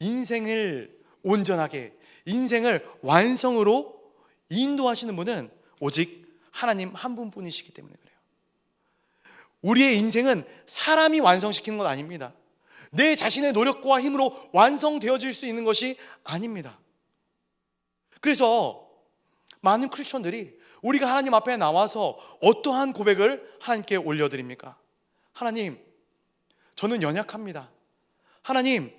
인생을 온전하게, 인생을 완성으로 인도하시는 분은 오직 하나님 한 분뿐이시기 때문에 그래요. 우리의 인생은 사람이 완성시키는 것 아닙니다. 내 자신의 노력과 힘으로 완성되어질 수 있는 것이 아닙니다. 그래서 많은 크리스천들이 우리가 하나님 앞에 나와서 어떠한 고백을 하나님께 올려드립니까? 하나님, 저는 연약합니다. 하나님,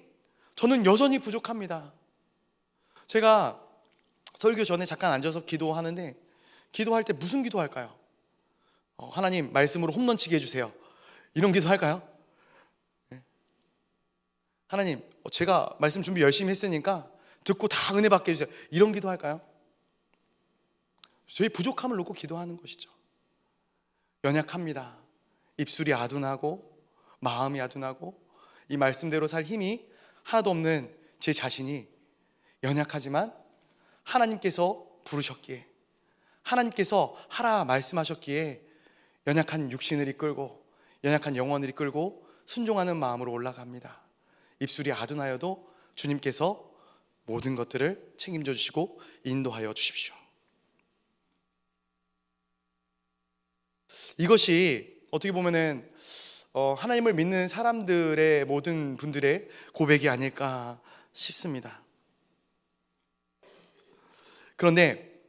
저는 여전히 부족합니다. 제가 설교 전에 잠깐 앉아서 기도하는데 기도할 때 무슨 기도할까요? 하나님 말씀으로 홈런 치게 해주세요. 이런 기도할까요? 하나님, 제가 말씀 준비 열심히 했으니까 듣고 다 은혜 받게 해주세요. 이런 기도할까요? 저희 부족함을 놓고 기도하는 것이죠. 연약합니다. 입술이 아둔하고 마음이 아둔하고 이 말씀대로 살 힘이 하나도 없는 제 자신이 연약하지만 하나님께서 부르셨기에, 하나님께서 하라 말씀하셨기에 연약한 육신을 이끌고 연약한 영혼을 이끌고 순종하는 마음으로 올라갑니다. 입술이 아둔하여도 주님께서 모든 것들을 책임져 주시고 인도하여 주십시오. 이것이 어떻게 보면은 하나님을 믿는 사람들의 모든 분들의 고백이 아닐까 싶습니다. 그런데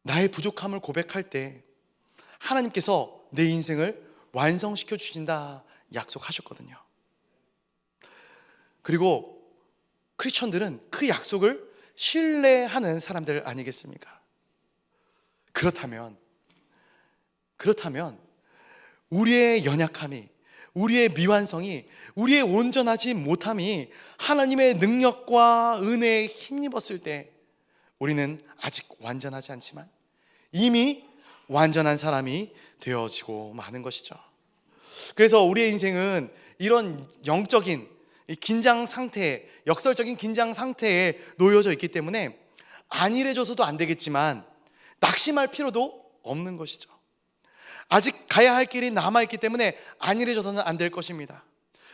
나의 부족함을 고백할 때 하나님께서 내 인생을 완성시켜 주신다 약속하셨거든요. 그리고 크리스천들은 그 약속을 신뢰하는 사람들 아니겠습니까? 그렇다면 우리의 연약함이, 우리의 미완성이, 우리의 온전하지 못함이 하나님의 능력과 은혜에 힘입었을 때 우리는 아직 완전하지 않지만 이미 완전한 사람이 되어지고 마는 것이죠. 그래서 우리의 인생은 이런 영적인 긴장 상태, 역설적인 긴장 상태에 놓여져 있기 때문에 안일해져서도 안 되겠지만 낙심할 필요도 없는 것이죠. 아직 가야 할 길이 남아있기 때문에 안일해져서는 안 될 것입니다.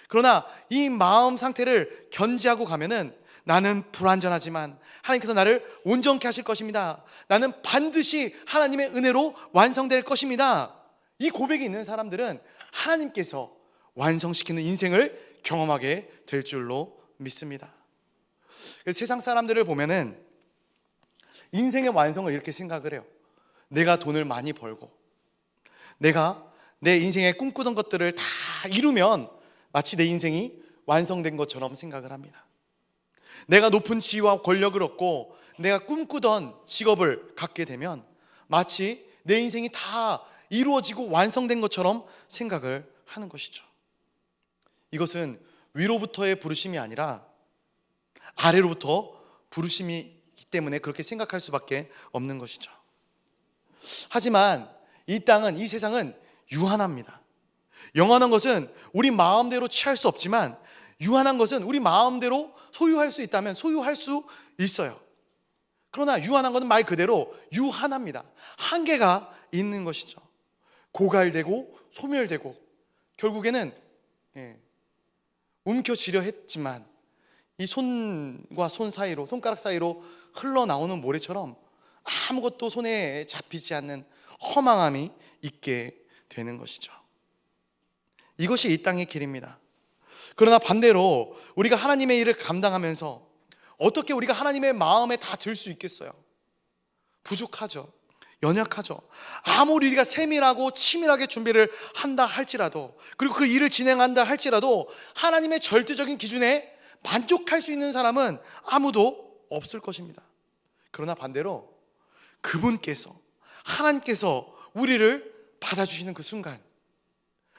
그러나 이 마음 상태를 견지하고 가면은 나는 불완전하지만 하나님께서 나를 온전케 하실 것입니다. 나는 반드시 하나님의 은혜로 완성될 것입니다. 이 고백이 있는 사람들은 하나님께서 완성시키는 인생을 경험하게 될 줄로 믿습니다. 세상 사람들을 보면은 인생의 완성을 이렇게 생각을 해요. 내가 돈을 많이 벌고 내가 내 인생에 꿈꾸던 것들을 다 이루면 마치 내 인생이 완성된 것처럼 생각을 합니다. 내가 높은 지위와 권력을 얻고 내가 꿈꾸던 직업을 갖게 되면 마치 내 인생이 다 이루어지고 완성된 것처럼 생각을 하는 것이죠. 이것은 위로부터의 부르심이 아니라 아래로부터 부르심이기 때문에 그렇게 생각할 수밖에 없는 것이죠. 하지만 이 땅은, 이 세상은 유한합니다. 영원한 것은 우리 마음대로 취할 수 없지만 유한한 것은 우리 마음대로 소유할 수 있다면 소유할 수 있어요. 그러나 유한한 것은 말 그대로 유한합니다. 한계가 있는 것이죠. 고갈되고 소멸되고 결국에는 움켜쥐려 했지만 이 손과 손 사이로, 손가락 사이로 흘러나오는 모래처럼 아무것도 손에 잡히지 않는 허망함이 있게 되는 것이죠. 이것이 이 땅의 길입니다. 그러나 반대로 우리가 하나님의 일을 감당하면서 어떻게 우리가 하나님의 마음에 다 들 수 있겠어요? 부족하죠. 연약하죠. 아무리 우리가 세밀하고 치밀하게 준비를 한다 할지라도, 그리고 그 일을 진행한다 할지라도 하나님의 절대적인 기준에 만족할 수 있는 사람은 아무도 없을 것입니다. 그러나 반대로 그분께서, 하나님께서 우리를 받아주시는 그 순간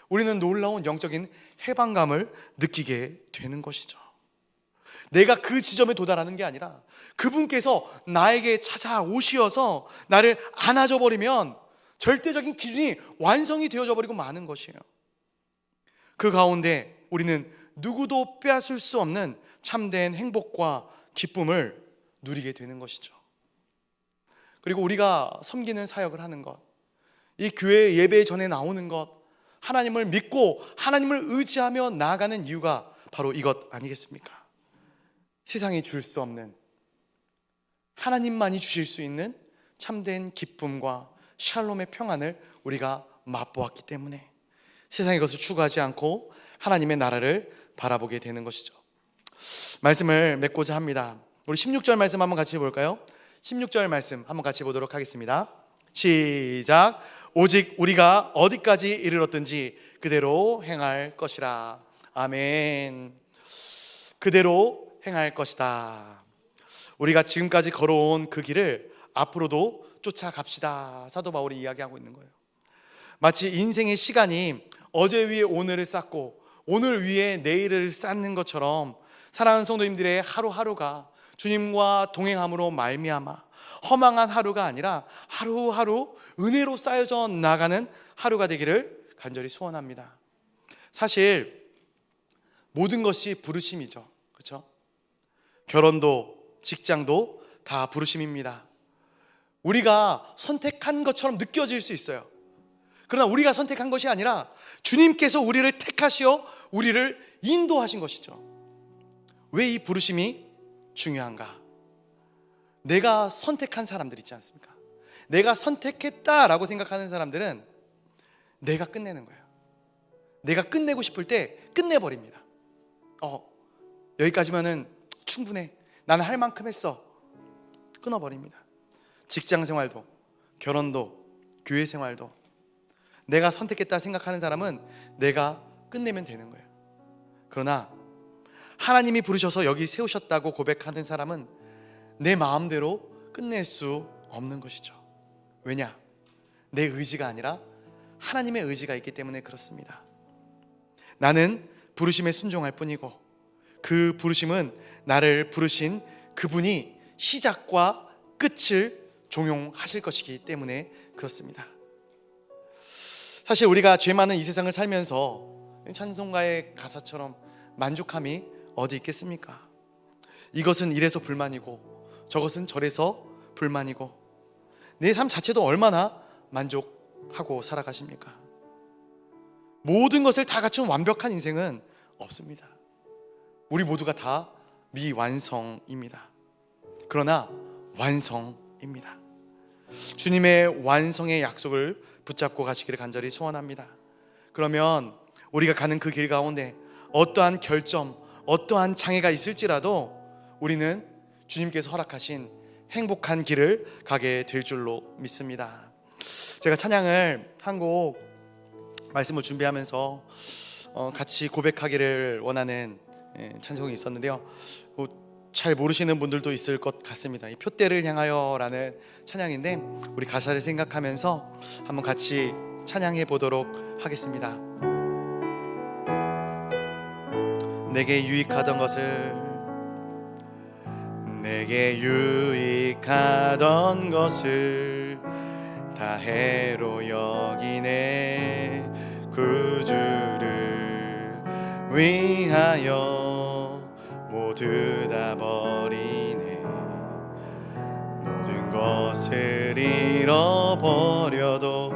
우리는 놀라운 영적인 해방감을 느끼게 되는 것이죠. 내가 그 지점에 도달하는 게 아니라 그분께서 나에게 찾아오시어서 나를 안아줘 버리면 절대적인 기준이 완성이 되어져 버리고 마는 것이에요. 그 가운데 우리는 누구도 빼앗을 수 없는 참된 행복과 기쁨을 누리게 되는 것이죠. 그리고 우리가 섬기는 사역을 하는 것, 이 교회 예배 전에 나오는 것, 하나님을 믿고 하나님을 의지하며 나아가는 이유가 바로 이것 아니겠습니까? 세상이 줄 수 없는, 하나님만이 주실 수 있는 참된 기쁨과 샬롬의 평안을 우리가 맛보았기 때문에 세상의 것을 추구하지 않고 하나님의 나라를 바라보게 되는 것이죠. 말씀을 맺고자 합니다. 우리 16절 말씀 한번 같이 볼까요? 16절 말씀 한번 같이 보도록 하겠습니다. 시작. 오직 우리가 어디까지 이르렀든지 그대로 행할 것이라. 아멘. 그대로 행할 것이다. 우리가 지금까지 걸어온 그 길을 앞으로도 쫓아갑시다. 사도 바울이 이야기하고 있는 거예요. 마치 인생의 시간이 어제 위에 오늘을 쌓고 오늘 위에 내일을 쌓는 것처럼 사랑하는 성도님들의 하루하루가 주님과 동행함으로 말미암아 허망한 하루가 아니라 하루하루 은혜로 쌓여져 나가는 하루가 되기를 간절히 소원합니다. 사실 모든 것이 부르심이죠. 그렇죠? 결혼도 직장도 다 부르심입니다. 우리가 선택한 것처럼 느껴질 수 있어요. 그러나 우리가 선택한 것이 아니라 주님께서 우리를 택하시어 우리를 인도하신 것이죠. 왜 이 부르심이 중요한가? 내가 선택한 사람들 있지 않습니까? 내가 선택했다라고 생각하는 사람들은 내가 끝내는 거예요. 내가 끝내고 싶을 때 끝내버립니다. 여기까지면은 충분해, 나는 할 만큼 했어, 끊어버립니다. 직장 생활도, 결혼도, 교회 생활도 내가 선택했다 생각하는 사람은 내가 끝내면 되는 거예요. 그러나 하나님이 부르셔서 여기 세우셨다고 고백하는 사람은 내 마음대로 끝낼 수 없는 것이죠. 왜냐? 내 의지가 아니라 하나님의 의지가 있기 때문에 그렇습니다. 나는 부르심에 순종할 뿐이고 그 부르심은 나를 부르신 그분이 시작과 끝을 종용하실 것이기 때문에 그렇습니다. 사실 우리가 죄 많은 이 세상을 살면서 찬송가의 가사처럼 만족함이 어디 있겠습니까? 이것은 이래서 불만이고 저것은 저래서 불만이고 내 삶 자체도 얼마나 만족하고 살아가십니까? 모든 것을 다 갖춘 완벽한 인생은 없습니다. 우리 모두가 다 미완성입니다. 그러나 완성입니다. 주님의 완성의 약속을 붙잡고 가시기를 간절히 소원합니다. 그러면 우리가 가는 그 길 가운데 어떠한 결점, 어떠한 장애가 있을지라도 우리는 주님께서 허락하신 행복한 길을 가게 될 줄로 믿습니다. 제가 찬양을 한 곡 말씀을 준비하면서 같이 고백하기를 원하는 찬송이 있었는데요. 잘 모르시는 분들도 있을 것 같습니다. 이 표대를 향하여라는 찬양인데 우리 가사를 생각하면서 한번 같이 찬양해 보도록 하겠습니다. 내게 유익하던 것을 다 해로 여기네. 구주를 위하여 모두 다 버리네. 모든 것을 잃어버려도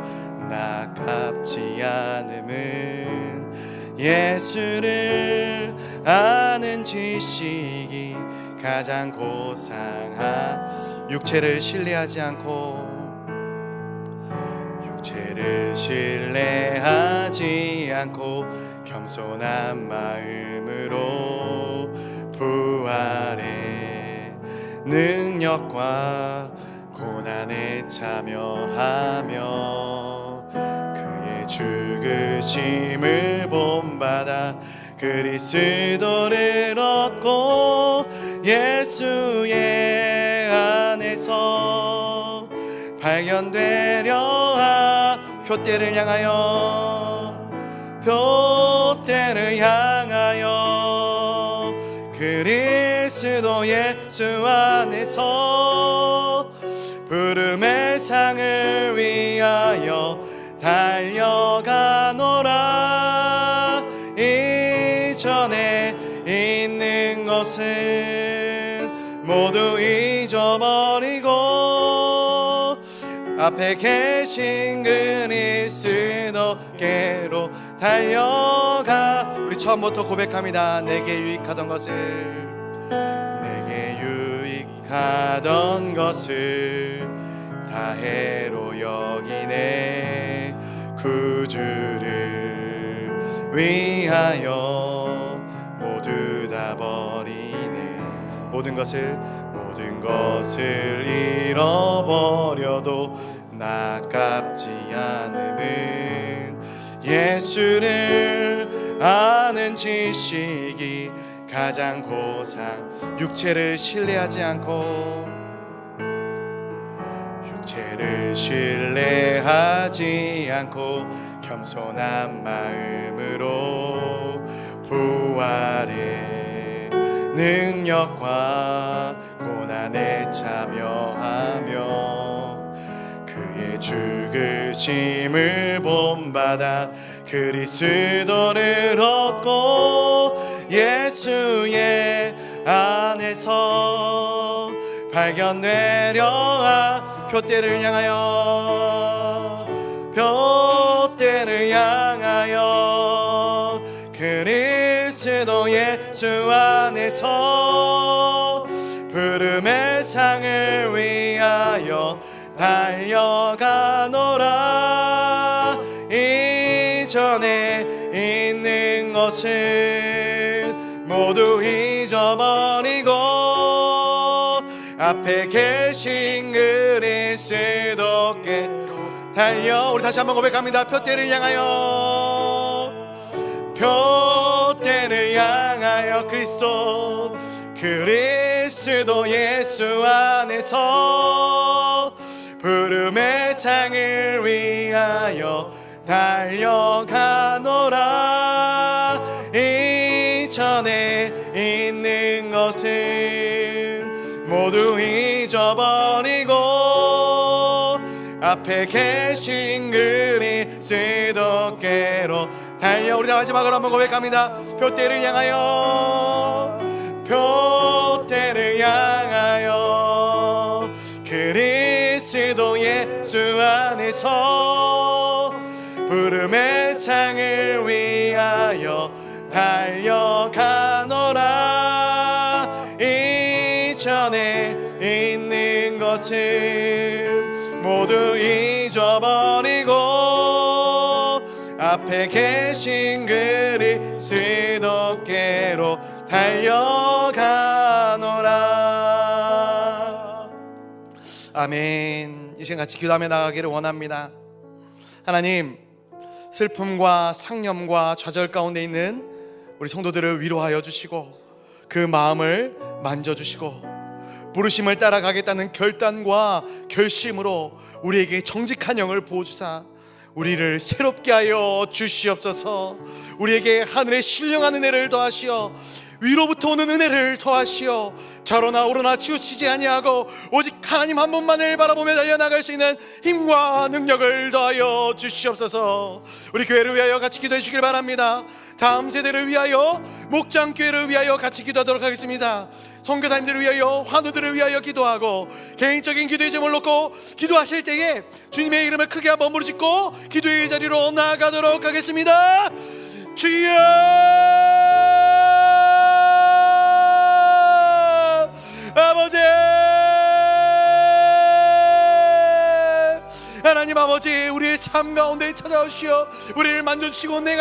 나 갚지 않음은 예수를 아는 지식이 가장 고상한 육체를 신뢰하지 않고 겸손한 마음으로 부활의 능력과 고난에 참여하며 그의 죽으심을 본받아 그리스도를 얻고 예수의 안에서 발견되려 하 표대를 향하여 그리스도 예수 안에서 부름의 상을 위하여 달려가노라. 이전에 있는 것은 모두 잊어버리고 앞에 계신 그리스도께로 달려가. 우리 처음부터 고백합니다. 내게 유익하던 것을 다 해로 여기네. 구주를 위하여 모두 다 버리네. 모든 것을 잃어버려도 아깝지 않음은 예수를 아는 지식이 가장 고상. 육체를 신뢰하지 않고 겸손한 마음으로 부활의 능력과 고난에 참여하며 그의 죽으심을 본받아 그리스도를 얻고 예수의 안에서 발견되려 하. 표대를 향하여 그리스도 예수 안에서 부름의 상을 위하여 달려가노라. 이전에 있는 것은 모두 잊어버리고 앞에 계신 그리스도께로 달려. 우리 다시 한번 고백합니다. 표대를 향하여 그리스도 예수 안에서 부름의 상을 위하여 달려가노라. 이전에 있는 것은 모두 잊어버리고 앞에 계신 그리스도께로 달려. 우리 다 마지막으로 한번 고백합니다. 표대를 향하여 그리스도 예수 안에서 부름의 상을 위하여 달려가노라. 이전에 있는 것은 모두 잊어버리고 앞에 계신 그리스도께로 달려가노라. 아멘. 이 시간 같이 기도하며 나가기를 원합니다. 하나님, 슬픔과 상념과 좌절 가운데 있는 우리 성도들을 위로하여 주시고 그 마음을 만져주시고 부르심을 따라가겠다는 결단과 결심으로 우리에게 정직한 영을 부어주사 우리를 새롭게 하여 주시옵소서. 우리에게 하늘의 신령한 은혜를 더하시어 위로부터 오는 은혜를 더하시어 좌로나 우로나 치우치지 아니하고 오직 하나님 한 분만을 바라보며 달려나갈 수 있는 힘과 능력을 더하여 주시옵소서. 우리 교회를 위하여 같이 기도해 주길 바랍니다. 다음 세대를 위하여, 목장교회를 위하여 같이 기도하도록 하겠습니다. 선교사님들을 위하여, 환우들을 위하여 기도하고 개인적인 기도의 제목을 놓고 기도하실 때에 주님의 이름을 크게 한번 부르짖고 기도의 자리로 나아가도록 하겠습니다. 주여! 하나님 아버지, 우리의 삶 가운데 찾아오시어 우리를 만져주시고 내가